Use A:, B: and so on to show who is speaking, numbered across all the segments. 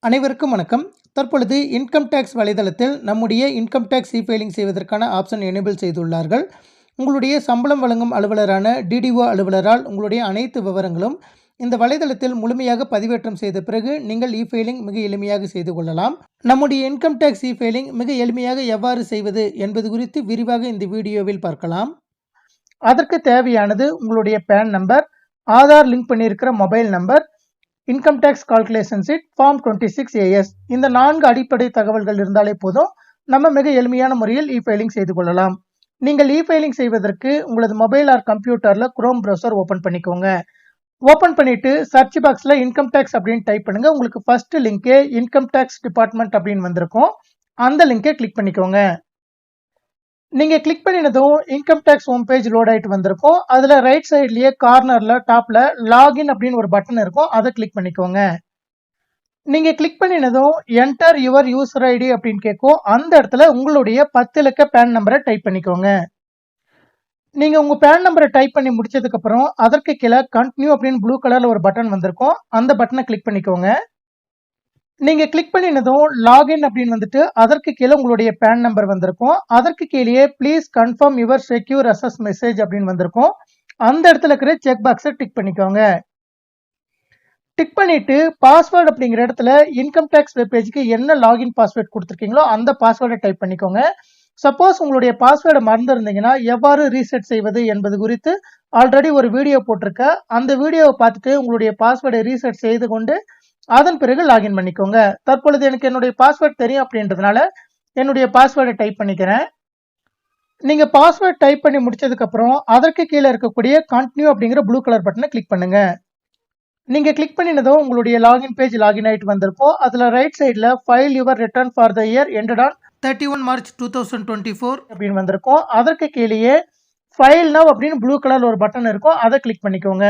A: அனைவருக்கும் வணக்கம். தற்பொழுது இன்கம் டேக்ஸ் வலைதளத்தில் நம்முடைய இன்கம் டேக்ஸ் இ-ஃபைலிங் செய்வதற்கான ஆப்ஷன் எனேபிள் செய்துள்ளார்கள். உங்களுடைய சம்பளம் வழங்கும் அலுவலரான டிடிஓ அலுவலரால் உங்களுடைய அனைத்து விவரங்களும் இந்த வலைதளத்தில் முழுமையாக பதிவேற்றம் செய்த பிறகு நீங்கள் இ-ஃபைலிங் மிக எளிமையாக செய்து கொள்ளலாம். நம்முடைய இன்கம் டேக்ஸ் இ-ஃபைலிங் மிக எளிமையாக எவ்வாறு செய்வது என்பது குறித்து விரிவாக இந்த வீடியோவில் பார்க்கலாம். அதற்கு தேவையானது உங்களுடைய பேன் நம்பர், ஆதார் லிங்க் பண்ணியிருக்கிற mobile number, income tax calculation sheet, form 26AS இந்த 4 அடிப்படை தகவல்கள் இருந்தாலே போதும். நம்ம மிக எளிமையான முறையில் இ-ஃபைலிங் செய்து கொள்ளலாம். நீங்கள் இ-ஃபைலிங் செய்வதற்கு உங்களது மொபைல் ஆர் கம்ப்யூட்டர்ல குரோம் ப்ரௌசர் ஓபன் பண்ணிக்கோங்க. ஓபன் பண்ணிட்டு சர்ச் பாக்ஸ்ல இன்கம் டேக்ஸ் அப்படின்னு டைப் பண்ணுங்க. உங்களுக்கு ஃபர்ஸ்ட் லிங்கே இன்கம் டேக்ஸ் டிபார்ட்மெண்ட் அப்படின்னு வந்திருக்கும். அந்த லிங்கை கிளிக் பண்ணிக்கோங்க. நீங்க கிளிக் பண்ணினதும் income tax home page load ஆயிட்டு வந்திருக்கும். அதுல ரைட் சைட்லயே கார்னர்ல டாப்ல லாகின் அப்படின்னு ஒரு பட்டன் இருக்கும். அதை கிளிக் பண்ணிக்கோங்க. நீங்க கிளிக் பண்ணினதும் என்டர் யுவர் யூசர் ஐடி அப்படின்னு கேட்கும். அந்த இடத்துல உங்களுடைய 10 இலக்க பேன் நம்பரை டைப் பண்ணிக்கோங்க. நீங்க உங்க பேன் நம்பரை டைப் பண்ணி முடிச்சதுக்கு அப்புறம் அதற்கு கீழே கண்டினியூ அப்படின்னு ப்ளூ கலர்ல ஒரு பட்டன் வந்திருக்கும். அந்த பட்டனை கிளிக் பண்ணிக்கோங்க. நீங்க கிளிக் பண்ணினதும் லாகின் அப்படின்னு வந்துட்டு அதற்கு கீழே உங்களுடைய பேன் நம்பர் வந்திருக்கும். அதற்கு கீழே please confirm your secure access message அப்படின்னு வந்திருக்கும். அந்த இடத்துல இருக்கிற செக் பாக்ஸை டிக் பண்ணிக்கோங்க. டிக் பண்ணிட்டு பாஸ்வேர்டு அப்படிங்கிற இடத்துல இன்கம் டேக்ஸ் வெப் பேஜுக்கு என்ன லாகின் பாஸ்வேர்ட் கொடுத்துருக்கீங்களோ அந்த பாஸ்வேர்டை டைப் பண்ணிக்கோங்க. சப்போஸ் உங்களுடைய பாஸ்வேர்டை மறந்துருந்தீங்கன்னா எவ்வாறு ரீசெட் செய்வது என்பது குறித்து ஆல்ரெடி ஒரு வீடியோ போட்டிருக்க. அந்த வீடியோவை பார்த்துட்டு உங்களுடைய பாஸ்வேர்டை ரீசெட் செய்து கொண்டு அதன் பிறகு லாகின் பண்ணிக்கோங்க. தற்பொழுது எனக்கு என்னுடைய பாஸ்வேர்ட் தெரியும் அப்படின்றதுனால என்னுடைய பாஸ்வேர்டை டைப் பண்ணிக்கிறேன். நீங்க பாஸ்வேர்ட் டைப் பண்ணி முடிச்சதுக்கு அப்புறம் அதற்கு கீழே இருக்கக்கூடிய கண்டினியூ அப்படிங்கிற ப்ளூ கலர் பட்டனை கிளிக் பண்ணுங்க. நீங்க கிளிக் பண்ணினதும் உங்களுடைய லாகின் பேஜ் லாகின் ஆயிட்டு வந்திருக்கும். அதுல ரைட் சைட்ல file your return for the year ended on 31 March 2024 அப்படின்னு வந்திருக்கும். அதற்கு கீழே ஃபைல் நவ் அப்படின்னு ப்ளூ கலர்ல ஒரு பட்டன் இருக்கும். அதை கிளிக் பண்ணிக்கோங்க.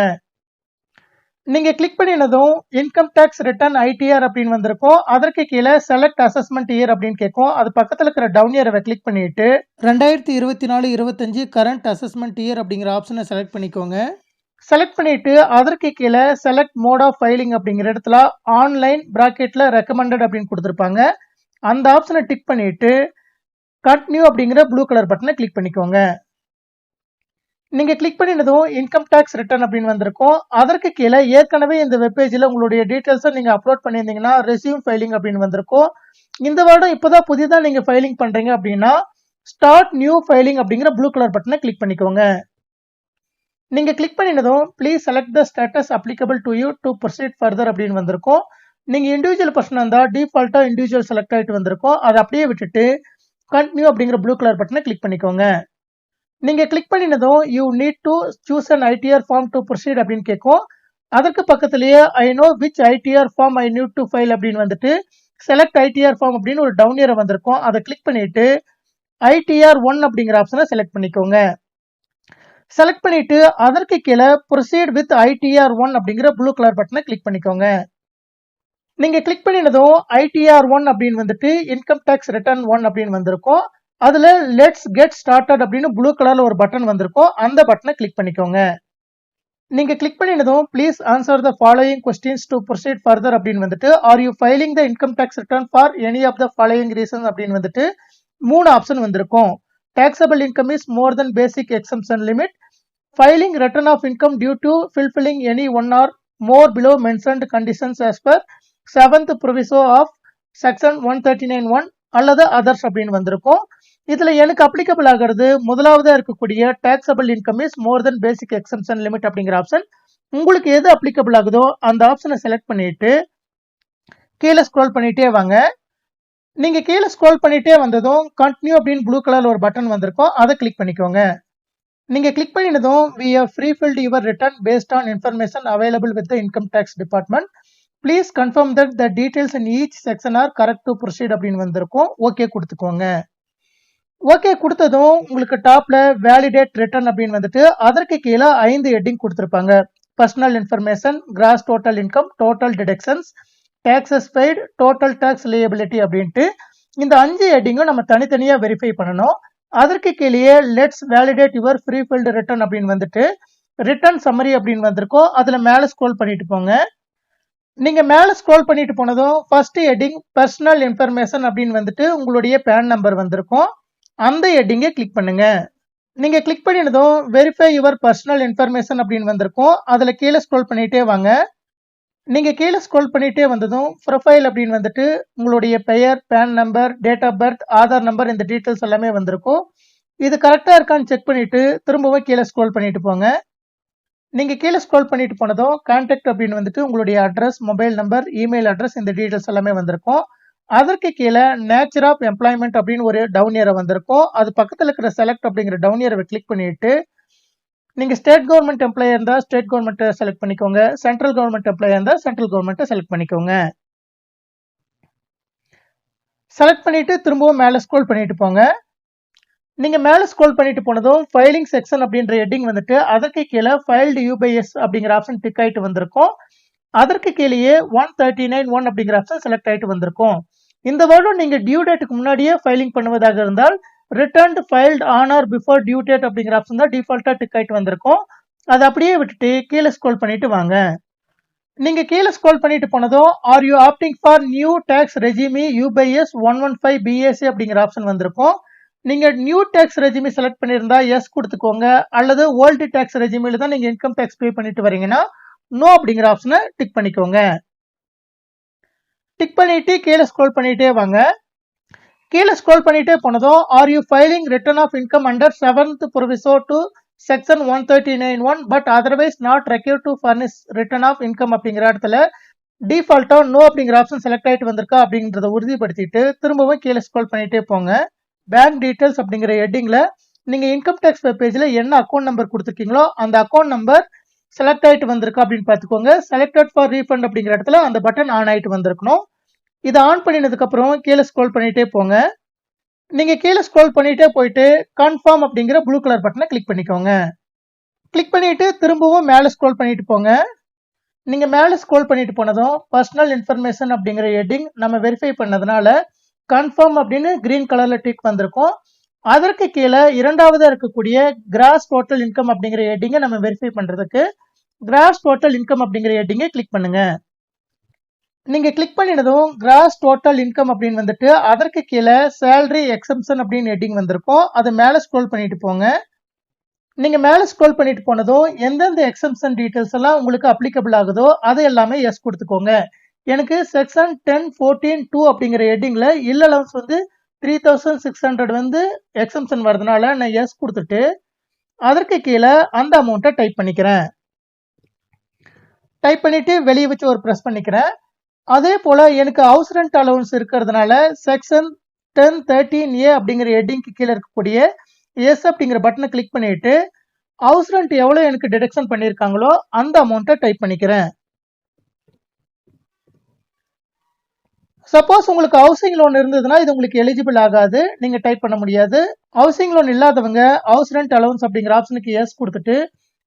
A: நீங்க கிளிக் பண்ணினதும் இன்கம் டேக்ஸ் ரிட்டர்ன் ஐடிஆர் அப்படின்னு வந்திருக்கும். அதற்கு கீழே செலக்ட் அசஸ்மெண்ட் இயர் அப்படின்னு கேட்கும். அது பக்கத்துல இருக்கிற டவுன் இயரை கிளிக் பண்ணிட்டு 2024-25 கரண்ட் அசஸ்மெண்ட் இயர் அப்படிங்கிற ஆப்ஷனை செலக்ட் பண்ணிக்கோங்க. செலக்ட் பண்ணிட்டு அதற்கு கீழே செலக்ட் மோட் ஆஃப் ஃபைலிங் அப்படிங்கிற இடத்துல ஆன்லைன் பிராக்கெட்ல ரெக்கமெண்டட் அப்படின்னு கொடுத்துருப்பாங்க. அந்த ஆப்ஷனை டிக் பண்ணிட்டு கண்டினியூ அப்படிங்கிற ப்ளூ கலர் பட்டனை கிளிக் பண்ணிக்கோங்க. நீங்க கிளிக் பண்ணினதும் இன்கம் டேக்ஸ் ரிட்டர்ன் அப்படின்னு வந்திருக்கும். அதற்கு கீழே ஏற்கனவே இந்த வெப்பேஜில் உங்களுடைய டீட்டெயில்ஸை நீங்க அப்லோட் பண்ணியிருந்தீங்கன்னா ரெஸ்யூம் ஃபைலிங் அப்படின்னு வந்திருக்கும். இந்த வருடம் இப்போதான் புதிதா நீங்க ஃபைலிங் பண்றீங்க அப்படின்னா ஸ்டார்ட் நியூ ஃபைலிங் அப்படிங்கிற ப்ளூ கலர் பட்டனை கிளிக் பண்ணிக்கோங்க. நீங்க கிளிக் பண்ணினதும் please select the status applicable to you to proceed further அப்படின்னு வந்திருக்கும். நீங்க இண்டிவிஜுவல் பர்சன் இருந்தா டிஃபால்ட்டா இண்டிவிஜுவல் செலக்ட் ஆயிட்டு வந்திருக்கும். அதை அப்படியே விட்டுட்டு கண்டினியூ அப்படிங்கிற ப்ளூ கலர் பட்டனை கிளிக் பண்ணிக்கோங்க. நீங்க கிளிக் பண்ணினதும் you need to choose an ITR form to proceed அப்படின்னு கேட்கும். அதற்கு பக்கத்திலேயே I know which ITR form I need to file அப்படின்னு வந்துட்டு செலக்ட் ஐடிஆர் ஃபார்ம் அப்படின்னு ஒரு டவுன் இயர் வந்திருக்கும். அதை கிளிக் பண்ணிட்டு ITR 1 அப்படிங்கிற ஆப்ஷனை செலக்ட் பண்ணிக்கோங்க. செலக்ட் பண்ணிட்டு அதற்கு கீழே ப்ரொசீட் வித் ITR 1 அப்படிங்கிற ப்ளூ கலர் பட்டனை கிளிக் பண்ணிக்கோங்க. நீங்க கிளிக் பண்ணினதும் ITR 1 அப்படின்னு வந்துட்டு இன்கம் டேக்ஸ் ரிட்டர்ன் 1 அப்படின்னு வந்திருக்கும். அதுல லெட்ஸ் கெட் ஸ்டார்டட் அப்படின்னு ப்ளூ கலர்ல ஒரு பட்டன் வந்திருக்கும். அந்த பட்டனை கிளிக் பண்ணிக்கோங்க. நீங்க கிளிக் பண்ணினதும் please answer the following questions to proceed further அப்படின்னு வந்துட்டு are you filing the income tax return for any of the following reasons அப்படின்னு வந்துட்டு 3 ஆப்ஷன் வந்திருக்கும். taxable income is more than basic exemption limit, filing return of income due to fulfilling any one or more below mentioned conditions as per 7th proviso of section 139(1) அல்லது others அப்படின்னு வந்திருக்கும். இதுல எனக்கு applicable ஆகிறது முதலாவதா இருக்கக்கூடிய taxable income is more than basic exemption limit அப்படிங்கிற option. உங்களுக்கு எது அப்ளிகபிள் ஆகுதோ அந்த ஆப்ஷனை செலக்ட் பண்ணிட்டு கீழே ஸ்க்ரோல் பண்ணிட்டே வாங்க. நீங்க கீழே ஸ்க்ரோல் பண்ணிட்டே வந்ததும் கண்டினியூ அப்படின்னு ப்ளூ கலர்ல ஒரு பட்டன் வந்திருக்கும். அதை கிளிக் பண்ணிக்கோங்க. நீங்க click பண்ணினதும் we have pre-filled your return based on information available with the income tax department. Please confirm that the details in each section are correct to proceed அப்படின்னு வந்திருக்கும். Okay கொடுத்துக்கோங்க. Okay கொடுத்ததும் உங்களுக்கு டாப்ல வேலிடேட் ரிட்டர்ன் அப்படின்னு வந்துட்டு அதற்கு கீழே 5 ஹெட்டிங் கொடுத்துருப்பாங்க. Personal information, gross total income, total deductions, taxes paid, total tax liability அப்படின்ட்டு இந்த 5 ஹெட்டிங்கும் நம்ம தனித்தனியா வெரிஃபை பண்ணணும். அதற்கு கீழே let's validate your prefilled return அப்படின்னு வந்துட்டு ரிட்டர்ன் சம்மரி அப்படின்னு வந்திருக்கும். அதுல மேல ஸ்க்ரோல் பண்ணிட்டு போங்க. நீங்கள் மேலே ஸ்க்ரோல் பண்ணிட்டு போனதும் ஃபர்ஸ்ட் ஹெட்டிங் பர்சனல் இன்ஃபர்மேஷன் அப்படின்னு வந்துட்டு உங்களுடைய பேன் நம்பர் வந்திருக்கும். அந்த ஹெட்டிங்கை கிளிக் பண்ணுங்க. நீங்கள் கிளிக் பண்ணினதும் வெரிஃபை யுவர் பர்சனல் இன்ஃபர்மேஷன் அப்படின்னு வந்திருக்கும். அதில் கீழே ஸ்க்ரோல் பண்ணிகிட்டே வாங்க. நீங்கள் கீழே ஸ்க்ரோல் பண்ணிகிட்டே வந்ததும் ப்ரொஃபைல் அப்படின்னு வந்துட்டு உங்களுடைய பெயர், PAN number, date of birth, Aadhaar number, இந்த டீட்டெயில்ஸ் எல்லாமே வந்திருக்கும். இது கரெக்டாக இருக்கான்னு செக் பண்ணிவிட்டு திரும்பவும் கீழே ஸ்க்ரோல் பண்ணிட்டு போங்க. நீங்கள் கீழே ஸ்க்ரோல் பண்ணிட்டு போனதும் கான்டாக்ட் அப்படின்னு வந்துட்டு உங்களுடைய address, mobile number, email address, இந்த டீட்டெயில்ஸ் எல்லாமே வந்திருக்கும். அதற்கு கீழே நேச்சர் ஆஃப் எம்ப்ளாய்மெண்ட் அப்படின்னு ஒரு டவுன் ஏரோ வந்திருக்கும். அது பக்கத்தில் இருக்கிற செலக்ட் அப்படிங்கிற டவுன் ஏரோவை கிளிக் பண்ணிட்டு நீங்கள் ஸ்டேட் கவர்மெண்ட் எம்ப்ளாயர் இருந்தால் ஸ்டேட் கவர்மெண்ட்டை செலக்ட் பண்ணிக்கோங்க. சென்ட்ரல் கவர்மெண்ட் எம்ப்ளாயர் இருந்தால் சென்ட்ரல் கவர்மெண்ட்டை செலக்ட் பண்ணிக்கோங்க. செலக்ட் பண்ணிட்டு திரும்பவும் மேலே ஸ்க்ரோல் பண்ணிட்டு போங்க. நீங்க மேலே ஸ்க்ரோல் பண்ணிட்டு போனதும் ஃபைலிங் செக்ஷன் அப்படின்ற ஹெட்டிங் வந்துட்டு அதற்கு கீழே ஃபைல்டு யூபிஎஸ் அப்படிங்கிற ஆப்ஷன் டிக் ஆயிட்டு வந்திருக்கும். அதற்கு கீழேயே 139(1) அப்படிங்கிற ஆப்ஷன் செலக்ட் ஆயிட்டு வந்திருக்கும். இந்த வருடம் நீங்க டியூ டேட்டுக்கு முன்னாடியே ஃபைலிங் பண்ணுவதாக இருந்தால் returned filed on or before due date அப்படிங்கிற ஆப்ஷன் தான் டிஃபால்ட்டா டிக் ஆயிட்டு வந்திருக்கும். அதை அப்படியே விட்டுட்டு கீழே ஸ்க்ரோல் பண்ணிட்டு வாங்க. நீங்க கீழே ஸ்க்ரோல் பண்ணிட்டு போனதும் are you opting for new tax regime UPS 115 BSC அப்படிங்கிற ஆப்ஷன் வந்திருக்கும். நீங்க நியூ டேக்ஸ் ரெஜிமி செலக்ட் பண்ணியிருந்தா எஸ் கொடுத்துக்கோங்க. அல்லது ஓல்டு டேக்ஸ் ரெஜிமில தான் நீங்க இன்கம் டேக்ஸ் பே பண்ணிட்டு வரீங்கன்னா நோ அப்படிங்கிற ஆப்ஷனை டிக் பண்ணிக்கோங்க. டிக் பண்ணிட்டு கீழே ஸ்க்ரோல் பண்ணிட்டே வாங்க. கீழே ஸ்க்ரோல் பண்ணிட்டே போனதும் are you filing return of income under 7th proviso to section 139(1) but otherwise not required to furnish return of income அப்படிங்கிற இடத்துல டிஃபால்ட்டா நோ அப்படிங்கிற ஆப்ஷன் செலக்ட் ஆயிட்டு வந்திருக்கா அப்படின்றத உறுதிப்படுத்திட்டு திரும்பவும் கீழே ஸ்க்ரோல் பண்ணிட்டே போங்க. பேங்க் டீட்டெயில்ஸ் அப்படிங்கிற ஹெட்டிங்ல நீங்க இன்கம் டேக்ஸ் வெப் பேஜ்ல என்ன அக்கௌண்ட் நம்பர் கொடுத்துருக்கீங்களோ அந்த அக்கௌண்ட் நம்பர் செலக்ட் ஆயிட்டு வந்திருக்கா அப்படின்னு பார்த்துக்கோங்க. செலக்டட் ஃபார் ரீஃபண்ட் அப்படிங்கிற இடத்துல அந்த பட்டன் ஆன் ஆயிட்டு வந்திருக்கணும். இதை ஆன் பண்ணினதுக்கு அப்புறம் கீழே ஸ்க்ரோல் பண்ணிட்டே போங்க. நீங்க கீழே ஸ்க்ரோல் பண்ணிட்டே போயிட்டு கன்ஃபார்ம் அப்படிங்கிற ப்ளூ கலர் பட்டனை கிளிக் பண்ணிக்கோங்க. கிளிக் பண்ணிட்டு திரும்பவும் மேலே ஸ்க்ரோல் பண்ணிட்டு போங்க. நீங்க மேலே ஸ்க்ரோல் பண்ணிட்டு போனதும் பர்சனல் இன்ஃபர்மேஷன் அப்படிங்கிற ஹெட்டிங் நம்ம வெரிஃபை பண்ணதுனால கன்ஃபார்ம் அப்படின்னு கிரீன் கலர்ல டிக் வந்திருக்கும். அதற்கு கீழே இரண்டாவதா இருக்கக்கூடிய கிராஸ் டோட்டல் இன்கம் அப்படிங்கிற ஹெட்டிங்கை நம்ம வெரிஃபை பண்றதுக்கு கிராஸ் டோட்டல் இன்கம் அப்படிங்கிற ஹெட்டிங்கை கிளிக் பண்ணுங்க. நீங்க கிளிக் பண்ணினதும் கிராஸ் டோட்டல் இன்கம் அப்படின்னு வந்துட்டு அதற்கு கீழே சேலரி எக்ஸம்ஷன் அப்படின்னு ஹெட்டிங் வந்திருக்கும். அது மேலே ஸ்க்ரோல் பண்ணிட்டு போங்க. நீங்க மேலே ஸ்க்ரோல் பண்ணிட்டு போனதும் எந்தெந்த எக்ஸம்ஷன் டீட்டெயில்ஸ் எல்லாம் உங்களுக்கு அப்ளிகபிள் ஆகுதோ அது எல்லாமே எஸ் கொடுத்துக்கோங்க. எனக்கு செக்ஷன் 10(14)(2) அப்படிங்கிற ஹெட்டிங்ல இல் அலவன்ஸ் வந்து 3600 வந்து எக்ஸம்ஷன் வரதுனால நான் எஸ் கொடுத்துட்டு அதற்கு கீழே அந்த அமௌண்ட்டை டைப் பண்ணிக்கிறேன். டைப் பண்ணிட்டு வெளியே வச்சு ஒரு ப்ரெஸ் பண்ணிக்கிறேன். அதே போல எனக்கு ஹவுஸ் ரெண்ட் அலவன்ஸ் இருக்கிறதுனால செக்ஷன் 10(13)(a) அப்படிங்கிற ஹெட்டிங்க்கு கீழே இருக்கக்கூடிய எஸ் அப்படிங்கிற பட்டனை கிளிக் பண்ணிட்டு ஹவுஸ் ரெண்ட் எவ்வளவு எனக்கு டிடக்ஷன் பண்ணியிருக்காங்களோ அந்த அமௌண்ட்டை டைப் பண்ணிக்கிறேன். சப்போஸ் உங்களுக்கு ஹவுசிங் லோன் இருந்ததுன்னா இது உங்களுக்கு எலிஜிபிள் ஆகாது, நீங்க டைப் பண்ண முடியாது. ஹவுசிங் லோன் இல்லாதவங்க ஹவுஸ் ரெண்ட் அலவன்ஸ் அப்படிங்கிற ஆப்ஷனுக்கு எஸ் கொடுத்துட்டு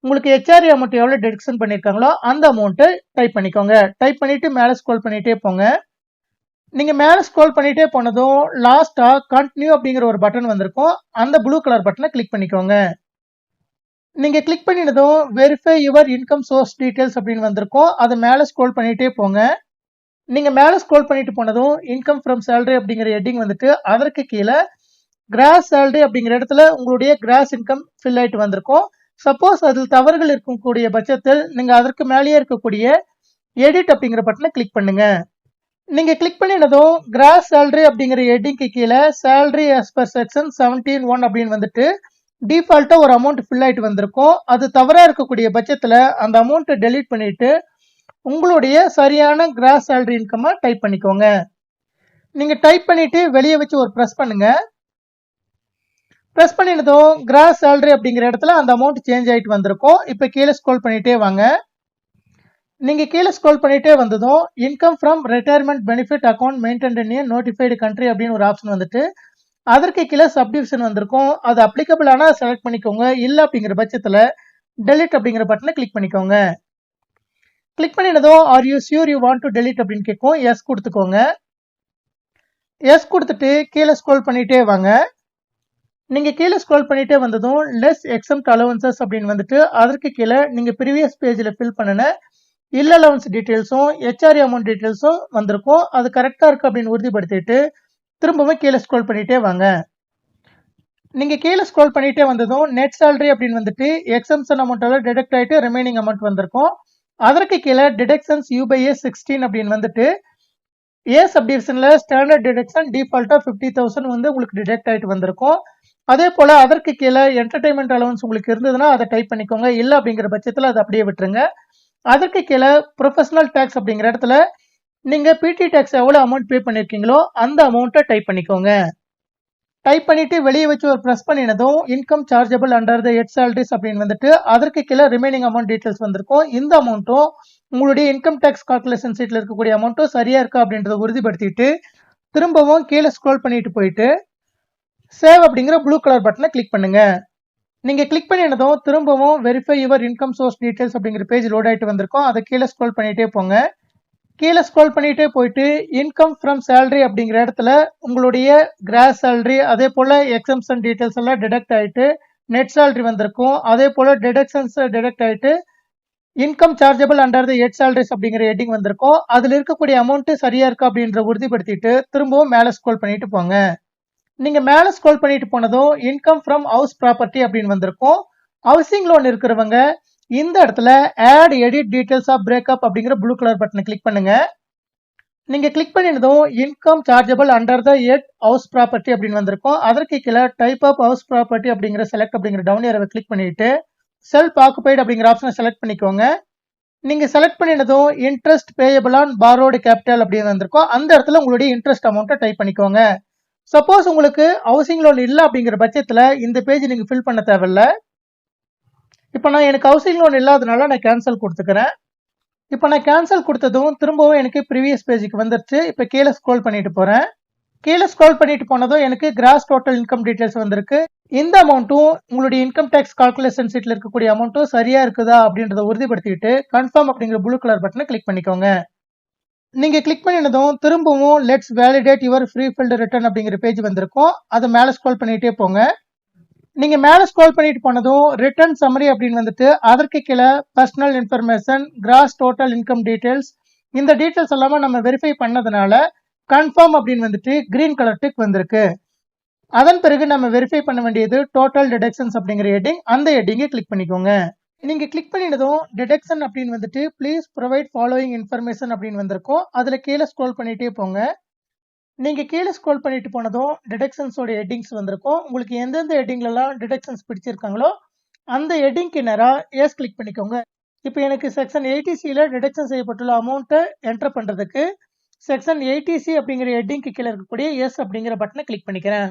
A: உங்களுக்கு ஹெச்ஆர்ஏ அமௌண்ட் எவ்வளவு டிடக்ஷன் பண்ணிருக்காங்களோ அந்த அமௌண்ட்டை டைப் பண்ணிக்கோங்க. டைப் பண்ணிட்டு மேலே ஸ்க்ரோல் பண்ணிட்டே போங்க. நீங்க மேலே ஸ்க்ரோல் பண்ணிட்டே போனதும் லாஸ்டா கண்டினியூ அப்படிங்கிற ஒரு பட்டன் வந்திருக்கும். அந்த ப்ளூ கலர் பட்டனை கிளிக் பண்ணிக்கோங்க. நீங்க கிளிக் பண்ணினதும் verify your income source details அப்படின்னு வந்திருக்கும். அதை மேலே ஸ்க்ரோல் பண்ணிட்டே போங்க. நீங்க மேலே ஸ்க்ரோல் பண்ணிட்டு போனதும் இன்கம் ஃப்ரம் சேலரி அப்படிங்கிற ஹெட்டிங் வந்துட்டு அதற்கு கீழே கிராஸ் சேலரி அப்படிங்கிற இடத்துல உங்களுடைய கிராஸ் இன்கம் ஃபில் ஆயிட்டு வந்திருக்கும். சப்போஸ் அதில் தவறுகள் இருக்கக்கூடிய பட்சத்தில் நீங்க அதற்கு மேலேயே இருக்கக்கூடிய எடிட் அப்படிங்கிற பட்டனை கிளிக் பண்ணுங்க. நீங்க கிளிக் பண்ணினதும் கிராஸ் சேலரி அப்படிங்கிற ஹெட்டிங்க்கு கீழே சேலரி ஆஸ் பர் செக்ஷன் 17(1) அப்படின்னு வந்துட்டு டிஃபால்ட்டா ஒரு அமௌண்ட் ஃபில் ஆயிட்டு வந்திருக்கும். அது தவறா இருக்கக்கூடிய பட்சத்துல அந்த அமௌண்ட்டை டெலீட் பண்ணிட்டு உங்களுடைய சரியான கிராஸ் சேலரி இன்கம் டைப் பண்ணிக்கோங்க. நீங்க டைப் பண்ணிட்டு வெளியே வச்சு ஒரு ப்ரெஸ் பண்ணுங்க. ப்ரெஸ் பண்ணினதும் கிராஸ் சேலரி அப்படிங்கிற இடத்துல அந்த அமௌண்ட் சேஞ்ச் ஆயிட்டு வந்திருக்கும். இப்போ கீழே ஸ்க்ரோல் பண்ணிட்டே வாங்க. நீங்க கீழே ஸ்க்ரோல் பண்ணிட்டே வந்ததும் income from retirement benefit account maintained in A notified country அப்படின்னு ஒரு ஆப்ஷன் வந்துட்டு அதற்கு கீழே சப்டிவிஷன் வந்திருக்கும். அது அப்ளிகபிள் ஆனா செலக்ட் பண்ணிக்கோங்க. இல்லை அப்படிங்கிற பட்சத்துல டெலிட் அப்படிங்கிற பட்டனை கிளிக் பண்ணிக்கோங்க. கிளிக் பண்ணினதும் are you sure you want to delete அப்படின்னு கேட்கும். எஸ் கொடுத்துக்கோங்க. எஸ் கொடுத்துட்டு கீழே ஸ்க்ரோல் பண்ணிட்டே வாங்க. நீங்க கீழே ஸ்க்ரோல் பண்ணிட்டே வந்ததும் லெஸ் எக்ஸம்ட் அலவன்சஸ் அப்படின்னு வந்துட்டு அதற்கு கீழே நீங்க ப்ரீவியஸ் பேஜ்ல ஃபில் பண்ணின இல் அலவன்ஸ் டீட்டெயில்ஸும் ஹெச்ஆர்ஏ அமௌண்ட் டீட்டெயில்ஸும் வந்திருக்கும். அது கரெக்டாக இருக்குது அப்படின்னு உறுதிப்படுத்திட்டு திரும்பவும் கீழே ஸ்க்ரோல் பண்ணிகிட்டே வாங்க. நீங்கள் கீழே ஸ்க்ரோல் பண்ணிகிட்டே வந்ததும் நெட் சேலரி அப்படின்னு வந்துட்டு எக்ஸம்ஷன் அமௌண்ட்டால் டிடெக்ட் ஆகிட்டு ரிமைனிங் அமௌண்ட் வந்திருக்கும். அதற்கு கீழே டிடெக்ஷன்ஸ் யூபைஏ 16 அப்படின்னு வந்துட்டு ஏ சப்டிவிஷனில் ஸ்டாண்டர்ட் டிடெக்ஷன் டிஃபால்ட்டாக 50,000 வந்து உங்களுக்கு டிடெக்ட் ஆகிட்டு வந்திருக்கும். அதே போல் அதற்கு கீழே என்டர்டைன்மெண்ட் அலவன்ஸ் உங்களுக்கு இருந்ததுன்னா அதை டைப் பண்ணிக்கோங்க. இல்லை அப்படிங்கிற பட்சத்தில் அதை அப்படியே விட்டுருங்க. அதற்கு கீழே ப்ரொஃபஷனல் டேக்ஸ் அப்படிங்கிற இடத்துல நீங்கள் பிடி டேக்ஸ் எவ்வளோ அமௌண்ட் பே பண்ணியிருக்கீங்களோ அந்த அமௌண்ட்டை டைப் பண்ணிக்கோங்க. டைப் பண்ணிட்டு வெளியே வச்சு ஒரு ப்ரெஸ் பண்ணினதும் income chargeable under the head salaries அப்படின்னு வந்துட்டு அதற்கு கீழே ரிமைனிங் அமௌண்ட் டீட்டெயில்ஸ் வந்திருக்கும். இந்த அமௌண்ட்டும் உங்களுடைய இன்கம் டேக்ஸ் கால்குலேஷன் சீட்டில் இருக்கக்கூடிய அமௌண்ட்டும் சரியா இருக்கா அப்படின்றத உறுதிப்படுத்திட்டு திரும்பவும் கீழே ஸ்க்ரோல் பண்ணிட்டு போயிட்டு சேவ் அப்படிங்கிற ப்ளூ கலர் பட்டனை கிளிக் பண்ணுங்க. நீங்க கிளிக் பண்ணினதும் திரும்பவும் verify your income source details அப்படிங்கிற பேஜ் லோட் ஆயிட்டு வந்திருக்கும். அதை கீழே ஸ்க்ரோல் பண்ணிட்டே போங்க. கீழே ஸ்க்ரோல் பண்ணிட்டே போயிட்டு இன்கம் ஃப்ரம் சேலரி அப்படிங்கிற இடத்துல உங்களுடைய கிராஸ் சேலரி அதே போல எக்ஸம்ஷன் டீடைல்ஸ் எல்லாம் டிடெக்ட் ஆயிட்டு நெட் சேலரி வந்திருக்கும். அதே போல டிடக்ஷன்ஸ் டிடெக்ட் ஆயிட்டு income chargeable under the head salaries அப்படிங்கிற ஹெட்டிங் வந்திருக்கும். அதுல இருக்கக்கூடிய அமௌண்ட் சரியா இருக்கா அப்படின்ற உறுதிப்படுத்திட்டு திரும்பவும் மேலே ஸ்க்ரோல் பண்ணிட்டு போங்க. நீங்க மேலே ஸ்க்ரோல் பண்ணிட்டு போனதும் இன்கம் ஃப்ரம் ஹவுஸ் ப்ராப்பர்ட்டி அப்படின்னு வந்திருக்கும். ஹவுசிங் லோன் இருக்கிறவங்க இந்த இடத்துல add edit details of breakup அப்படிங்கிற ப்ளூ கலர் பட்டனை கிளிக் பண்ணுங்க. நீங்க கிளிக் பண்ணினதும் income chargeable under the head house property அப்படின்னு வந்திருக்கும். அதற்கு கீழே டைப் ஆஃப் ஹவுஸ் ப்ராப்பர்ட்டி அப்படிங்கிற செலக்ட் அப்படிங்கிற டவுன் ஏரோவை கிளிக் பண்ணிட்டு செல்ஃப் ஆக்குபைடு அப்படிங்கிற ஆப்ஷனை செலக்ட் பண்ணிக்கோங்க. நீங்க செலக்ட் பண்ணினதும் interest payable on borrowed capital அப்படின்னு வந்திருக்கும். அந்த இடத்துல உங்களுடைய இன்ட்ரெஸ்ட் அமௌண்ட்டை டைப் பண்ணிக்கோங்க. சப்போஸ் உங்களுக்கு ஹவுசிங் லோன் இல்லை அப்படிங்கிற பட்சத்தில் இந்த பேஜ் நீங்கள் ஃபில் பண்ண தேவையில்ல. இப்போ நான் எனக்கு ஹவுசிங் லோன் இல்லாதனால நான் கேன்சல் கொடுத்துக்கிறேன். இப்போ நான் கேன்சல் கொடுத்ததும் திரும்பவும் எனக்கு ப்ரீவியஸ் பேஜுக்கு வந்துருச்சு. இப்போ கீழே ஸ்க்ரோல் பண்ணிட்டு போகிறேன். கீழே ஸ்க்ரோல் பண்ணிட்டு போனதும் எனக்கு கிராஸ் டோட்டல் இன்கம் டீடைல்ஸ் வந்திருக்கு. இந்த அமௌண்ட்டும் உங்களுடைய இன்கம் டேக்ஸ் கால்குலேஷன் சீட்டில் இருக்கக்கூடிய அமௌண்ட்டும் சரியா இருக்குதா அப்படின்றத உறுதிப்படுத்திட்டு கன்ஃபார்ம் அப்படிங்கிற ப்ளூ கலர் பட்டனை கிளிக் பண்ணிக்கோங்க. நீங்க கிளிக் பண்ணினதும் திரும்பவும் let's validate your prefilled return அப்படிங்கிற பேஜ் வந்திருக்கும். அதை மேலே ஸ்க்ரோல் பண்ணிட்டே போங்க. நீங்க மேலே ஸ்க்ரோல் பண்ணிட்டு போனதும் ரிட்டர்ன் சம்மரி அப்படின்னு வந்துட்டு அதற்கு கீழே personal information gross total income details இந்த டீடைல்ஸ் எல்லாமே நம்ம வெரிஃபை பண்ணதுனால கன்ஃபார்ம் அப்படின்னு வந்துட்டு கிரீன் கலர் டிக் வந்திருக்கு. அதன் பிறகு நம்ம வெரிஃபை பண்ண வேண்டியது டோட்டல் டிடக்ஷன்ஸ் அப்படிங்கிற ஹெட்டிங். அந்த ஹெட்டிங்கை கிளிக் பண்ணிக்கோங்க. நீங்க கிளிக் பண்ணினதும் டிடக்ஷன் அப்படின்னு வந்துட்டு ப்ளீஸ் ப்ரொவைட் ஃபாலோயிங் இன்ஃபர்மேஷன் அப்படின்னு வந்திருக்கும். அதுல கீழே ஸ்க்ரோல் பண்ணிட்டே போங்க. நீங்க கீழே ஸ்க்ரோல் பண்ணிட்டு போனதும் டிடக்ஷன்ஸோட ஹெட்டிங்ஸ் வந்திருக்கும். உங்களுக்கு எந்தெந்த ஹெட்டிங்லாம் டிடக்ஷன்ஸ் பிடிச்சிருக்காங்களோ அந்த ஹெட்டிங்க்கு நேராக எஸ் கிளிக் பண்ணிக்கோங்க. இப்போ எனக்கு செக்ஷன் 80Cல டிடக்ஷன் செய்யப்பட்டுள்ள அமௌண்ட்டை என்டர் பண்றதுக்கு செக்ஷன் 80C அப்படிங்கிற ஹெட்டிங்க்கு கீழே இருக்கக்கூடிய எஸ் அப்படிங்கிற பட்டனை கிளிக் பண்ணிக்கிறேன்.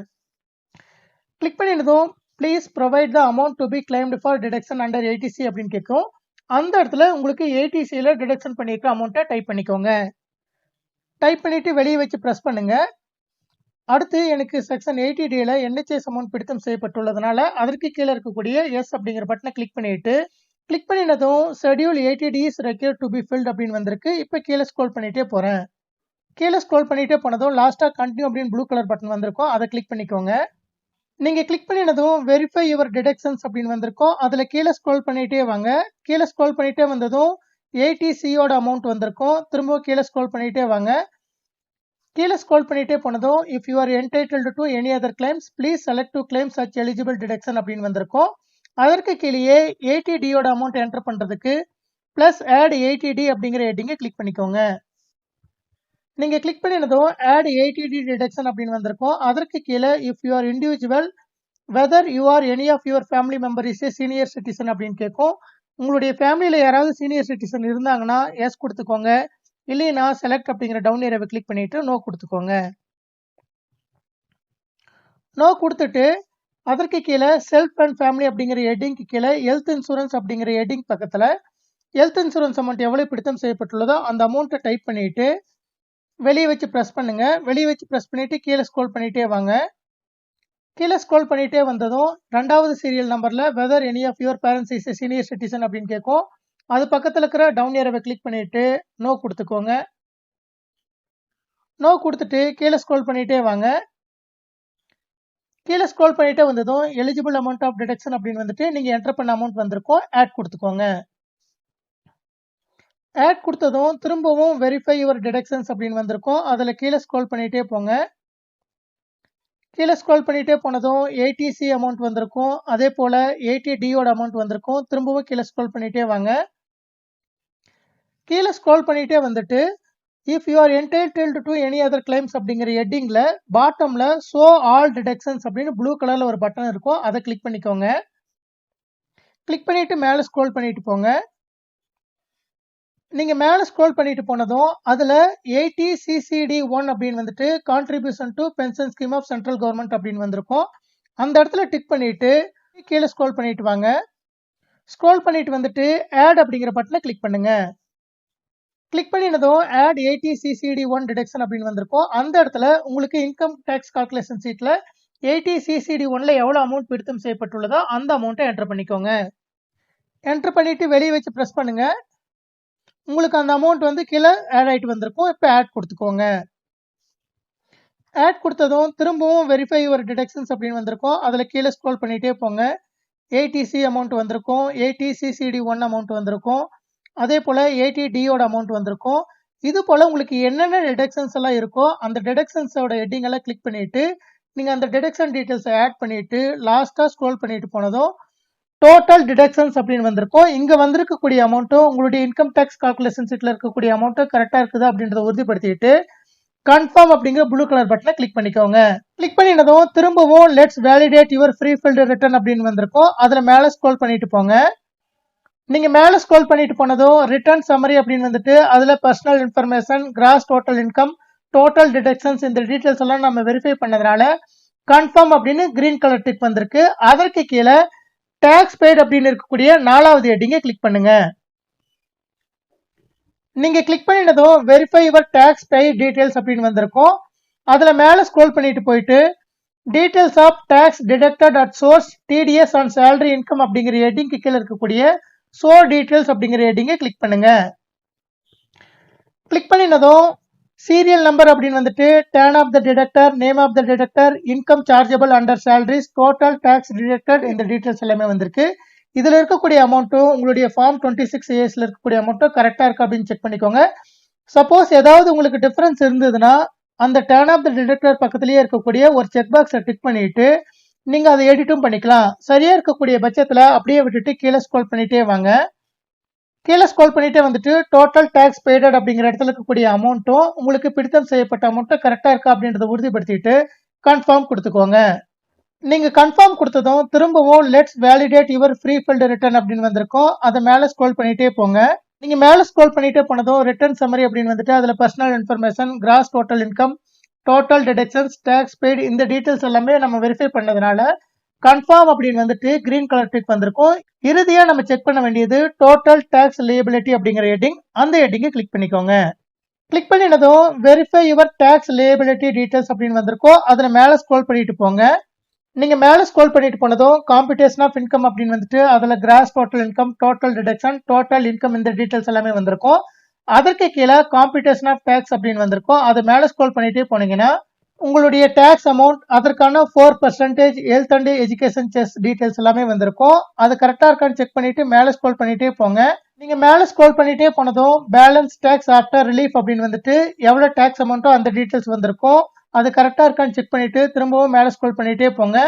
A: கிளிக் பண்ணினதும் please provide the amount to be claimed for deduction under 80C அப்படின்னு கேட்கும். அந்த இடத்துல உங்களுக்கு 80Cல டிடக்ஷன் பண்ணியிருக்க அமௌண்ட்டை டைப் பண்ணிக்கோங்க. டைப் பண்ணிட்டு வெளியே வச்சு ப்ரெஸ் பண்ணுங்க. அடுத்து எனக்கு செக்ஷன் 80Dல NHS அமௌண்ட் பிடித்தம் செய்யப்பட்டுள்ளதுனால அதற்கு கீழே இருக்கக்கூடிய எஸ் அப்படிங்கிற பட்டனை கிளிக் பண்ணிட்டு கிளிக் பண்ணினதும் ஷெட்யூல் 80D is required to be filled அப்படின்னு வந்திருக்கு. இப்போ கீழே ஸ்க்ரோல் பண்ணிட்டே போறேன். கீழே ஸ்க்ரோல் பண்ணிட்டே போனதும் லாஸ்டா கண்டினியூ அப்படின்னு ப்ளூ கலர் பட்டன் வந்திருக்கும். அதை கிளிக் பண்ணிக்கோங்க. நீங்க கிளிக் பண்ணினதும் வெரிஃபை யுவர் டிடக்ஷன்ஸ் அப்படின்னு வந்திருக்கும். அதுல கீழே ஸ்க்ரோல் பண்ணிட்டே வாங்க. கீழே ஸ்க்ரோல் பண்ணிட்டே வந்ததும் 80Cயோட அமௌண்ட் வந்திருக்கும். திரும்பவும் கீழே ஸ்க்ரோல் பண்ணிட்டே வாங்க. கீழே ஸ்க்ரோல் பண்ணிட்டே போனதும் if you are entitled to any other claims please select to claim such eligible deduction அப்படின்னு வந்திருக்கும். அதற்கு கீழே 80Dயோட அமௌண்ட் என்டர் பண்றதுக்கு பிளஸ் ஆட் 80D அப்படிங்கிற ஹெட்டிங்கை கிளிக் பண்ணிக்கோங்க. நீங்க கிளிக் பண்ணினதும் ஆட் 80D டிடக்ஷன் அப்படின்னு வந்திருக்கும். அதற்கு கீழே if you are individual whether you are any of your family member is a senior citizen அப்படின்னு கேட்கும். உங்களுடைய ஃபேமிலியில் யாராவது சீனியர் சிட்டிசன் இருந்தாங்கன்னா எஸ் கொடுத்துக்கோங்க. இல்லைன்னா செலக்ட் அப்படிங்கிற டவுன் ஏரியாவை கிளிக் பண்ணிட்டு நோ கொடுத்துக்கோங்க. நோ கொடுத்துட்டு அதற்கு கீழே செல்ஃப் அண்ட் ஃபேமிலி அப்படிங்கிற ஹெட்டிங்க்கு கீழே ஹெல்த் இன்சூரன்ஸ் அப்படிங்கிற ஹெட்டிங் பக்கத்தில் ஹெல்த் இன்சூரன்ஸ் அமௌண்ட் எவ்வளோ பிடித்தம் செய்யப்பட்டுள்ளதோ அந்த அமௌண்ட்டை டைப் பண்ணிட்டு வெளியே வச்சு ப்ரெஸ் பண்ணுங்க. வெளியே வச்சு ப்ரெஸ் பண்ணிட்டு கீழே ஸ்க்ரோல் பண்ணிட்டே வாங்க. கீழே ஸ்க்ரோல் பண்ணிட்டே வந்ததும் ரெண்டாவது சீரியல் நம்பர்ல whether any of your parents is a senior citizen அப்படின்னு கேட்கும். அது பக்கத்தில் இருக்கிற டவுன் ஏரோவை கிளிக் பண்ணிட்டு நோ கொடுத்துக்கோங்க. நோ கொடுத்துட்டு கீழே ஸ்க்ரோல் பண்ணிட்டே வாங்க. கீழே ஸ்க்ரோல் பண்ணிட்டே வந்ததும் எலிஜிபிள் அமௌண்ட் ஆஃப் டிடக்ஷன் அப்படின்னு வந்துட்டு நீங்க என்டர் பண்ண அமௌண்ட் வந்திருக்கும். ஆட் கொடுத்துக்கோங்க. ஆட் கொடுத்ததும் திரும்பவும் வெரிஃபை யுவர் டிடக்ஷன்ஸ் அப்படின்னு வந்திருக்கும். அதில் கீழே ஸ்க்ரோல் பண்ணிகிட்டே போங்க. கீழே ஸ்க்ரோல் பண்ணிகிட்டே போனதும் ஏடிசி அமௌண்ட் வந்திருக்கும். அதே போல் ஏடிடியோட அமௌண்ட் வந்திருக்கும். திரும்பவும் கீழே ஸ்க்ரோல் பண்ணிகிட்டே வாங்க. கீழே ஸ்க்ரோல் பண்ணிகிட்டே வந்துட்டு if you are entitled to any other claims அப்படிங்கிற ஹெட்டிங்கில் பாட்டமில் ஷோ ஆல் டிடக்ஷன்ஸ் அப்படின்னு ப்ளூ கலரில் ஒரு பட்டன் இருக்கும். அதை கிளிக் பண்ணிக்கோங்க. கிளிக் பண்ணிவிட்டு மேலே ஸ்க்ரோல் பண்ணிட்டு போங்க. நீங்கள் மேலே ஸ்க்ரோல் பண்ணிட்டு போனதும் அதில் 80CCD1 அப்படின்னு வந்துட்டு contribution to pension scheme of central government அப்படின்னு வந்திருக்கும். அந்த இடத்துல டிக் பண்ணிவிட்டு கீழே ஸ்க்ரோல் பண்ணிட்டு வாங்க. ஸ்க்ரோல் பண்ணிட்டு வந்துட்டு ஆட் அப்படிங்கிற பட்டனை கிளிக் பண்ணுங்க. கிளிக் பண்ணினதும் ஆட் 80CCD1 டிடக்ஷன் அப்படின்னு வந்திருக்கும். அந்த இடத்துல உங்களுக்கு இன்கம் டேக்ஸ் கால்குலேஷன் சீட்டில் 80CCD1ல எவ்வளோ அமௌண்ட் பிடித்தம் செய்யப்பட்டுள்ளதோ அந்த அமௌண்ட்டை என்டர் பண்ணிக்கோங்க. என்டர் பண்ணிட்டு வெளியே வச்சு ப்ரெஸ் பண்ணுங்க. உங்களுக்கு அந்த அமௌண்ட் வந்து கீழே ஆட் ஆகிட்டு வந்திருக்கும். இப்போ ஆட் கொடுத்துக்கோங்க. ஆட் கொடுத்ததும் திரும்பவும் வெரிஃபை யுவர் டிடக்ஷன்ஸ் அப்படின்னு வந்திருக்கும். அதில் கீழே ஸ்க்ரோல் பண்ணிகிட்டே போங்க. ஏடிசி அமௌண்ட் வந்திருக்கும். 80CCD1 அமௌண்ட் வந்திருக்கும். அதே போல் ஏடிடியோட அமௌண்ட் வந்திருக்கும். இது போல் உங்களுக்கு என்னென்ன டிடக்ஷன்ஸ் எல்லாம் இருக்கோ அந்த டிடக்ஷன்ஸோட ஹெட்டிங் எல்லாம் கிளிக் பண்ணிவிட்டு நீங்கள் அந்த டிடக்ஷன் டீட்டெயில்ஸை ஆட் பண்ணிவிட்டு லாஸ்ட்டாக ஸ்க்ரோல் பண்ணிட்டு போனதும் டோட்டல் டிடக்ஷன்ஸ் அப்படின்னு வந்திருக்கும். இங்கே வந்திருக்கக்கூடிய அமௌண்ட்டும் உங்களுடைய இன்கம் டேக்ஸ் கால்குலேஷன் சீட்டில் இருக்கக்கூடிய அமௌண்ட்டும் கரெக்டாக இருக்குதா அப்படின்றத உறுதிப்படுத்திட்டு கன்ஃபார்ம் அப்படிங்கிற ப்ளூ கலர் பட்டனை கிளிக் பண்ணிக்கோங்க. கிளிக் பண்ணினதும் திரும்பவும் let's validate your prefilled return அப்படின்னு வந்திருக்கும். அதில் மேலே ஸ்க்ரோல் பண்ணிட்டு போங்க. நீங்கள் மேலே ஸ்க்ரோல் பண்ணிட்டு போனதும் ரிட்டர்ன் சம்மரி அப்படின்னு வந்துட்டு அதில் personal information, gross total income, total deductions இந்த டீட்டெயில்ஸ் எல்லாம் நம்ம வெரிஃபை பண்ணதுனால கன்ஃபார்ம் அப்படின்னு கிரீன் கலர் டிக் வந்திருக்கு. அதற்கு கீழே டேக்ஸ் பெய்டு அப்படின்னு இருக்கக்கூடிய 4வது ஹெட்டிங்கை கிளிக் பண்ணுங்க. நீங்க கிளிக் பண்ணினதும் verify your tax paid details அப்படின்னு வந்திருக்கும். அதுல மேல ஸ்க்ரோல் பண்ணிட்டு போயிட்டு details of tax deducted at source TDS on salary income அப்படிங்கிற ஹெட்டிங்க்கு கீழே இருக்கக்கூடிய ஷோ டீடைல்ஸ் அப்படிங்கிற ஹெட்டிங்கை கிளிக் பண்ணுங்க. கிளிக் பண்ணினதும் சீரியல் நம்பர் அப்படின்னு வந்துட்டு TAN of the deductor, name of the deductor, income chargeable under salaries, total tax deducted இந்த டீடைல்ஸ் எல்லாமே வந்திருக்கு. இதில் இருக்கக்கூடிய அமௌண்ட்டும் உங்களுடைய ஃபார்ம் 26ASல இருக்கக்கூடிய அமௌண்ட்டும் கரெக்டாக இருக்கு அப்படின்னு செக் பண்ணிக்கோங்க. சப்போஸ் ஏதாவது உங்களுக்கு டிஃபரன்ஸ் இருந்ததுன்னா அந்த டேர்ன் ஆஃப் த டிடக்டர் பக்கத்துலேயே இருக்கக்கூடிய ஒரு செக் பாக்ஸை டிக் பண்ணிட்டு நீங்கள் அதை எடிட்டும் பண்ணிக்கலாம். சரியாக இருக்கக்கூடிய பட்சத்தில் அப்படியே விட்டுட்டு கீழே ஸ்க்ரோல் பண்ணிட்டே வாங்க. கீழே ஸ்க்ரோல் பண்ணிட்டே வந்துட்டு டோட்டல் டேக்ஸ் பெய்டட் அப்படிங்கிற இடத்துல இருக்கக்கூடிய அமௌண்ட்டும் உங்களுக்கு பிடித்தம் செய்யப்பட்ட அமௌண்ட்டும் கரெக்டாக இருக்கா அப்படின்றத உறுதிப்படுத்திட்டு கன்ஃபார்ம் கொடுத்துக்கோங்க. நீங்கள் கன்ஃபார்ம் கொடுத்ததும் திரும்பவும் let's validate your prefilled return அப்படின்னு வந்திருக்கும். அதை மேலே ஸ்க்ரோல் பண்ணிட்டே போங்க. நீங்கள் மேலே ஸ்க்ரோல் பண்ணிட்டே போனதும் ரிட்டர்ன் சம்மரி அப்படின்னு வந்துட்டு அதில் personal information, gross total income, total deductions, tax paid இந்த டீட்டெயில்ஸ் எல்லாமே நம்ம வெரிஃபை பண்ணதுனால கன்ஃபார்ம் அப்படின்னு வந்துட்டு கிரீன் கலர் டிக் வந்திருக்கும். இறுதியாக நம்ம செக் பண்ண வேண்டியது டோட்டல் டேக்ஸ் லியபிலிட்டி அப்படிங்கிற ஹெட்டிங். அந்த ஹெட்டிங்கை கிளிக் பண்ணிக்கோங்க. கிளிக் பண்ணினதும் verify your tax liability details அப்படின்னு வந்திருக்கும். அதில் மேலே ஸ்க்ரோல் பண்ணிட்டு போங்க. நீங்கள் மேலே ஸ்க்ரோல் பண்ணிட்டு போனதும் காம்புடேஷன் ஆஃப் இன்கம் அப்படின்னு வந்துட்டு அதில் gross total income, total deduction, total income இந்த டீட்டெயில்ஸ் எல்லாமே வந்திருக்கும். அதற்கு கீழே காம்புடேஷன் ஆஃப் டேக்ஸ் அப்படின்னு வந்திருக்கும். அது மேலே ஸ்க்ரோல் பண்ணிட்டே போனீங்கன்னா உங்களுடைய டேக்ஸ் அமௌண்ட், அதற்கான 4% health and education chess details எல்லாமே வந்திருக்கும். அது கரெக்டாக இருக்கான்னு செக் பண்ணிட்டு மேலே ஸ்க்ரோல் பண்ணிட்டே போங்க. நீங்கள் மேலே ஸ்க்ரோல் பண்ணிட்டே போனதும் பேலன்ஸ் டேக்ஸ் ஆஃப்டர் ரிலீஃப் அப்படின்னு வந்துட்டு எவ்வளோ டேக்ஸ் அமௌண்ட்டோ அந்த டீட்டெயில்ஸ் வந்திருக்கும். அது கரெக்டாக இருக்கான்னு செக் பண்ணிட்டு திரும்பவும் மேலே ஸ்க்ரோல் பண்ணிட்டே போங்க.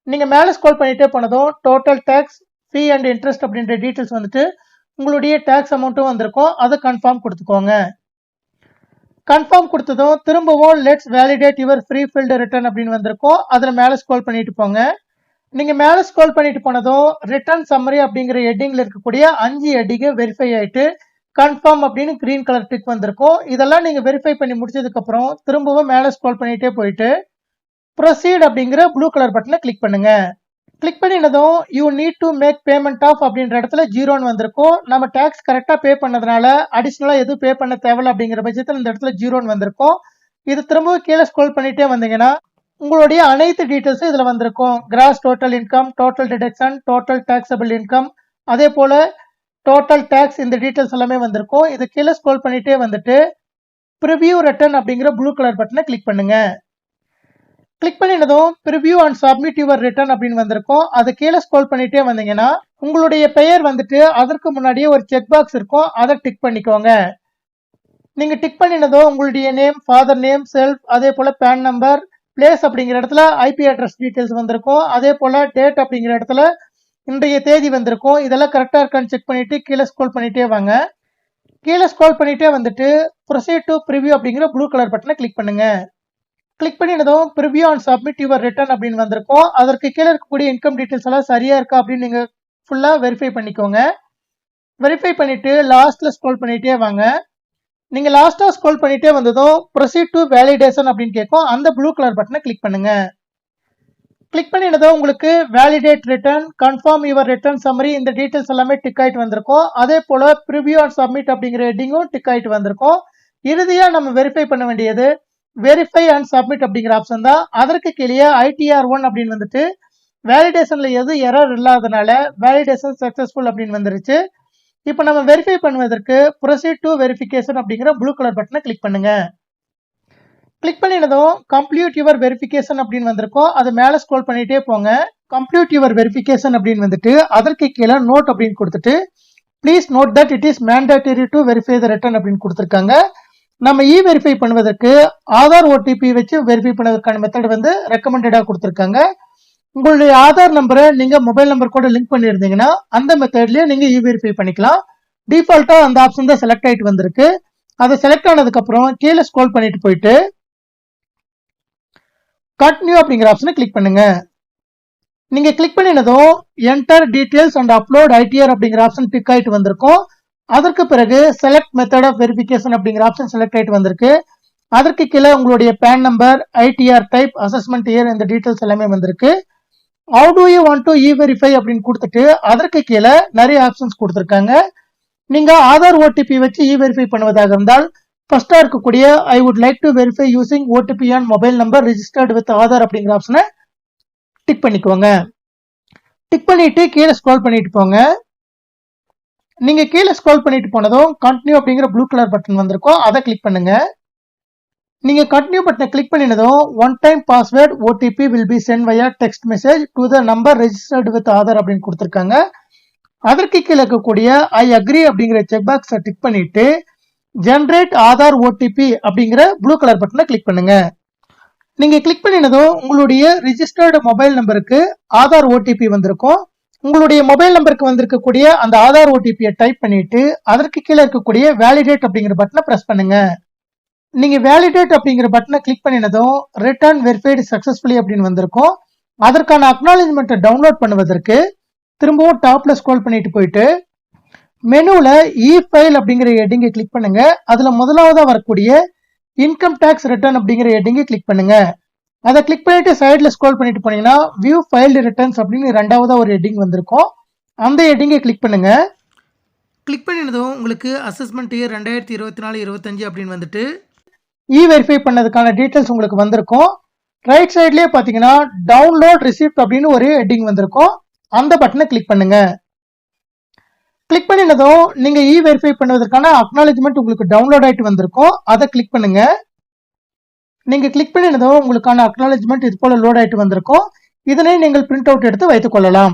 A: நீங்கள் மேலே ஸ்க்ரோல் பண்ணிட்டே போனதும் total tax, fee and interest அப்படின்ற டீட்டெயில்ஸ் வந்துட்டு உங்களுடைய டேக்ஸ் அமௌண்ட்டும் வந்திருக்கும். அதை கன்ஃபார்ம் கொடுத்துக்கோங்க. கன்ஃபார்ம் கொடுத்ததும் திரும்பவும் let's validate your prefilled return அப்படின்னு வந்திருக்கும். அதில் மேலே ஸ்க்ரோல் பண்ணிட்டு போங்க. நீங்கள் மேலே ஸ்க்ரோல் பண்ணிட்டு போனதும் ரிட்டர்ன் சம்மரி அப்படிங்கிற ஹெட்டிங்கில் இருக்கக்கூடிய 5 ஹெட்டிங்கை வெரிஃபை ஆகிட்டு கன்ஃபார்ம் அப்படின்னு கிரீன் கலர் டிக் வந்திருக்கும். இதெல்லாம் நீங்கள் வெரிஃபை பண்ணி முடிச்சதுக்கப்புறம் திரும்பவும் மேலே ஸ்க்ரோல் பண்ணிகிட்டே போயிட்டு ப்ரொசீட் அப்படிங்கிற ப்ளூ கலர் பட்டனை கிளிக் பண்ணுங்க. கிளிக் பண்ணினதும் you need to make payment of அப்படின்ற இடத்துல 0ன்னு வந்திருக்கும். நம்ம டேக்ஸ் கரெக்டாக பே பண்ணதுனால அடிஷ்னலாக எதுவும் பே பண்ண தேவையில்ல அப்படிங்கிற பட்சத்தில் இந்த இடத்துல 0ன்னு வந்திருக்கும். இது திரும்பவும் கீழே ஸ்க்ரோல் பண்ணிட்டே வந்தீங்கன்னா உங்களுடைய அனைத்து டீட்டெயில்ஸும் இதில் வந்திருக்கும். Gross total income, total deduction, total taxable income, அதே போல் டோட்டல் டேக்ஸ் இந்த டீட்டெயில்ஸ் எல்லாமே வந்திருக்கும். இது கீழே ஸ்க்ரோல் பண்ணிட்டே வந்துட்டு ப்ரிவியூ ரிட்டர்ன் அப்படிங்கிற ப்ளூ கலர் பட்டனை கிளிக் பண்ணுங்க. கிளிக் பண்ணினதும் preview and submit your return அப்படின்னு வந்திருக்கும். அது கீழே ஸ்க்ரோல் பண்ணிட்டே வந்தீங்கன்னா உங்களுடைய பெயர் வந்துட்டு அதற்கு முன்னாடியே ஒரு செக் பாக்ஸ் இருக்கும். அதை டிக் பண்ணிக்கோங்க. நீங்க டிக் பண்ணினதும் உங்களுடைய நேம், ஃபாதர் நேம், செல்ஃப், அதே போல பேன் நம்பர், பிளேஸ் அப்படிங்கிற இடத்துல ஐபி அட்ரஸ் டீடைல்ஸ் வந்திருக்கும். அதே போல டேட் அப்படிங்கிற இடத்துல இன்றைய தேதி வந்திருக்கும். இதெல்லாம் கரெக்டா இருக்கான்னு செக் பண்ணிட்டு கீழே ஸ்க்ரோல் பண்ணிட்டே வாங்க. கீழே ஸ்க்ரோல் பண்ணிட்டே வந்துட்டு ப்ரொசீட் டு ப்ரிவ்யூ அப்படிங்கிற ப்ளூ கலர் பட்டனை கிளிக் பண்ணுங்க. கிளிக் பண்ணினதும் preview and submit your return அப்படின்னு வந்திருக்கும். அதற்கு கீழே இருக்கக்கூடிய இன்கம் டீடைல்ஸ் எல்லாம் சரியா இருக்கா அப்படின்னு நீங்க ஃபுல்லா வெரிஃபை பண்ணிக்கோங்க. வெரிஃபை பண்ணிட்டு லாஸ்ட்ல ஸ்க்ரோல் பண்ணிட்டே வாங்க. நீங்க லாஸ்டா ஸ்க்ரோல் பண்ணிட்டே வந்ததும் ப்ரொசீட் டு வேலிடேஷன் அப்படின்னு கேட்கும். அந்த ப்ளூ கலர் பட்டனை கிளிக் பண்ணுங்க. கிளிக் பண்ணினதும் உங்களுக்கு validate return, confirm your return summary இந்த டீடைல்ஸ் எல்லாமே டிக் ஆயிட்டு வந்திருக்கும். அதே போல ப்ரிவ்யூ அண்ட் சப்மிட் அப்படிங்கிற ஹெட்டிங்கும் டிக் ஆயிட்டு வந்திருக்கும். இறுதியா நம்ம வெரிஃபை பண்ண வேண்டியது வெரிஃபை அண்ட் சப்மிட் அப்படிங்கிற ஆப்ஷன் தான். அதற்கு கீழே ITR1 அப்படின்னு வந்துட்டு வேலிடேஷன்ல எது எரர் இல்லாதனால வேலிடேஷன் சக்சஸ்ஃபுல் அப்படின்னு வந்துருச்சு. இப்போ நம்ம வெரிஃபை பண்ணுவதற்கு ப்ரொசீட் டு வெரிஃபிகேஷன் அப்படிங்கிற ப்ளூ கலர் பட்டனை கிளிக் பண்ணுங்க. கிளிக் பண்ணினதும் கம்ப்ளீட் யுவர் வெரிஃபிகேஷன் அப்படின்னு வந்திருக்கும். அது மேலே ஸ்க்ரோல் பண்ணிட்டே போங்க. கம்ப்ளீட் யுவர் வெரிஃபிகேஷன் அப்படின்னு வந்துட்டு அதற்கு கீழே நோட் அப்படின்னு கொடுத்துட்டு please note that it is mandatory to verify the return அப்படின்னு கொடுத்துருக்காங்க. நம்ம வெரிஃபை பண்ணுவதற்கு ஆதார் OTP வச்சு வெரிஃபை பண்ணுவதற்கான மெத்தட் வந்து ரெக்கமெண்டடாக கொடுத்துருக்காங்க. உங்களுடைய ஆதார் நம்பரை நீங்க மொபைல் நம்பர் கூட லிங்க் பண்ணியிருந்தீங்கன்னா அந்த மெத்தட்லயே நீங்க வெரிஃபை பண்ணிக்கலாம். டிஃபால்ட்டா அந்த ஆப்ஷன் தான் செலக்ட் ஆயிட்டு வந்திருக்கு. அதை செலக்ட் ஆனதுக்கு அப்புறம் கீழே ஸ்க்ரோல் பண்ணிட்டு போயிட்டு கண்டினியூ அப்படிங்கிற ஆப்ஷனை கிளிக் பண்ணுங்க. நீங்க கிளிக் பண்ணினதும் enter details and upload ITR அப்படிங்கிற ஆப்ஷன் டிக் ஆயிட்டு வந்திருக்கும். அதற்கு பிறகு செலக்ட் மெத்தட் ஆஃப் வெரிஃபிகேஷன் அப்படிங்கிற ஆப்ஷன் செலக்ட் ஆயிட்டு வந்திருக்கு. அதற்கு கீழே உங்களுடைய PAN number, ITR type, assessment year இந்த டீடைல்ஸ் எல்லாமே வந்திருக்கு. How do you want to e-verify அப்படின்னு கொடுத்துட்டு அதற்கு கீழே நிறைய ஆப்ஷன்ஸ் கொடுத்துருக்காங்க. நீங்க ஆதார் OTP வச்சு வெரிஃபை பண்ணுவதாக இருந்தால் ஃபர்ஸ்டா இருக்கக்கூடிய I would like to verify using OTP on mobile number registered with Aadhaar அப்படிங்கிற ஆப்ஷனை டிக் பண்ணிக்கோங்க. டிக் பண்ணிட்டு கீழே ஸ்க்ரோல் பண்ணிட்டு போங்க. நீங்க கீழே ஸ்க்ரோல் பண்ணிட்டு போனதும் கண்டினியூ அப்படிங்கிற ப்ளூ கலர் பட்டன் வந்திருக்கும். அதை கிளிக் பண்ணுங்க. நீங்க கண்டினியூ பட்டனை கிளிக் பண்ணினதும் one time password OTP will be sent via text message to the number registered with Aadhaar அப்படின்னு கொடுத்துருக்காங்க. அதற்கு கீழே இருக்கக்கூடிய ஐ அக்ரி அப்படிங்கிற செக் பாக்ஸை டிக் பண்ணிட்டு ஜென்ரேட் ஆதார் OTP அப்படிங்கிற ப்ளூ கலர் பட்டனை கிளிக் பண்ணுங்க. நீங்க கிளிக் பண்ணினதும் உங்களுடைய ரிஜிஸ்டர்டு மொபைல் நம்பருக்கு ஆதார் OTP வந்திருக்கும். உங்களுடைய மொபைல் நம்பருக்கு வந்திருக்கக்கூடிய அந்த ஆதார் OTP-யை டைப் பண்ணிட்டு அதற்கு கீழே இருக்கக்கூடிய வேலிடேட் அப்படிங்கிற பட்டனை பிரஸ் பண்ணுங்க. நீங்க வேலிடேட் அப்படிங்கிற பட்டனை கிளிக் பண்ணினதும் ரிட்டர்ன் வெரிஃபைடு சக்சஸ்ஃபுல்லி அப்படின்னு வந்திருக்கும். அதற்கான அக்னாலஜ்மெண்ட்டை டவுன்லோட் பண்ணுவதற்கு திரும்பவும் டாப்ல ஸ்க்ரோல் பண்ணிட்டு போயிட்டு மெனுல ஃபைல் அப்படிங்கிற ஹெட்டிங்கை கிளிக் பண்ணுங்க. அதுல முதலாவதா வரக்கூடிய இன்கம் டேக்ஸ் ரிட்டர்ன் அப்படிங்கிற ஹெட்டிங்கை கிளிக் பண்ணுங்க. அதை கிளிக் பண்ணிட்டு சைட்ல ஸ்க்ரோல் பண்ணிட்டு போனீங்கன்னா வியூ ஃபைல்டு ரிட்டர்ன்ஸ் அப்படின்னு ரெண்டாவதா ஒரு ஹெட்டிங் வந்திருக்கும். அந்த ஹெட்டிங்கை கிளிக் பண்ணுங்க. கிளிக் பண்ணினதும் உங்களுக்கு அசஸ்மெண்ட் இயர் 2024-25 அப்படின்னு வந்துட்டு வெரிஃபை பண்ணதுக்கான டீடைல்ஸ் உங்களுக்கு வந்திருக்கும். ரைட் சைட்லயே பாத்தீங்கன்னா டவுன்லோட் ரிசிப்ட் அப்படின்னு ஒரு ஹெட்டிங் வந்திருக்கும். அந்த பட்டனை கிளிக் பண்ணுங்க. கிளிக் பண்ணினதும் நீங்க வெரிஃபை பண்ணுவதற்கான அக்னாலஜ்மெண்ட் உங்களுக்கு டவுன்லோட் ஆயிட்டு வந்திருக்கும். அதை கிளிக் பண்ணுங்க. நீங்க கிளிக் பண்ணினதும் உங்களுக்கான அக்னாலஜ்மெண்ட் இது போல லோட் ஆயிட்டு வந்திருக்கும். இதனை நீங்கள் பிரிண்ட் அவுட் எடுத்து வைத்துக் கொள்ளலாம்.